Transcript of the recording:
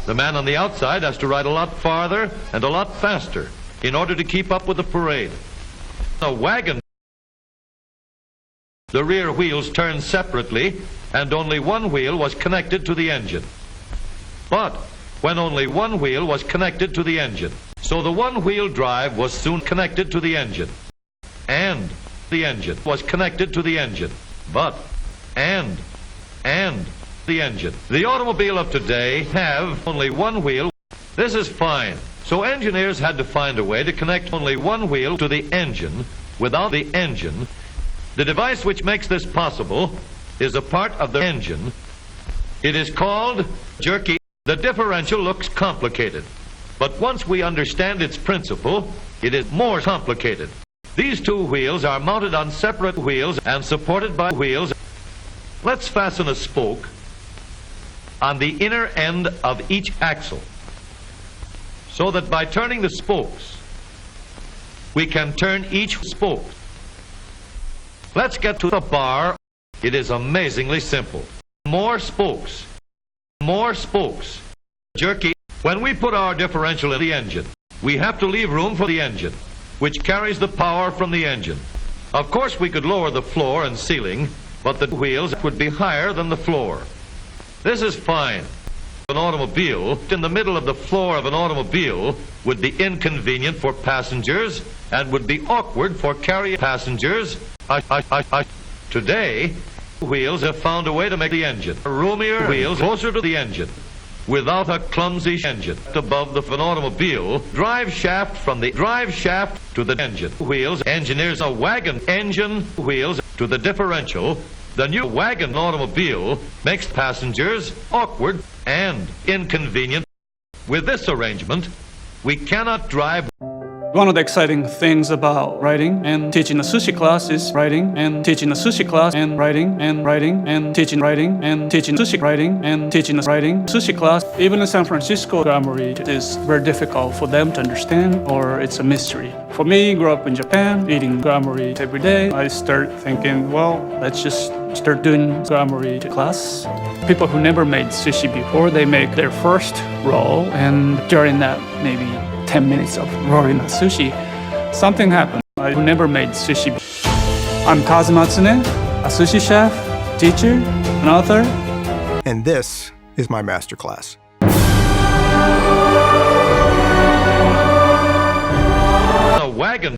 The man on the outside has to ride a lot farther and a lot faster in order to keep up with the parade. A wagon, the rear wheels turned separately and only one wheel was connected to the engine. But when only one wheel was connected to the engine, so the one-wheel drive was soon connected to the engine. And the engine was connected to the engine. But, and the engine. The automobile of today have only one wheel. This is fine. So engineers had to find a way to connect only one wheel to the engine without the engine. The device which makes this possible is a part of the engine. It is called jerky. The differential looks complicated, but once we understand its principle, it is more complicated. These two wheels are mounted on separate wheels and supported by wheels. Let's fasten a spoke on the inner end of each axle, so that by turning the spokes, we can turn each spoke. Let's get to the bar. It is amazingly simple. More spokes. More spokes. Jerky. When we put our differential in the engine, we have to leave room for the engine, which carries the power from the engine. Of course, we could lower the floor and ceiling, but the wheels would be higher than the floor. This is fine. An automobile in the middle of the floor of an automobile would be inconvenient for passengers and would be awkward for carrying passengers. Today, wheels have found a way to make the engine roomier, wheels closer to the engine, without a clumsy engine above the automobile. Drive shaft from the drive shaft to the engine wheels. Engineers a wagon engine wheels to the differential. The new wagon automobile makes passengers awkward and inconvenient. With this arrangement, we cannot drive. One of the exciting things about writing and teaching a sushi class is writing and teaching a sushi class and writing and writing and teaching writing and teaching sushi writing and teaching a writing sushi class. Even in San Francisco, grammar is very difficult for them to understand, or it's a mystery. For me, grew up in Japan, eating grammar every day, I start thinking, well, let's just start doing grammar class. People who never made sushi before, they make their first roll, and during that maybe 10 minutes of rolling a sushi, something happened. I never made sushi. I'm Kazumatsune, a sushi chef, teacher, an author. And this is my masterclass.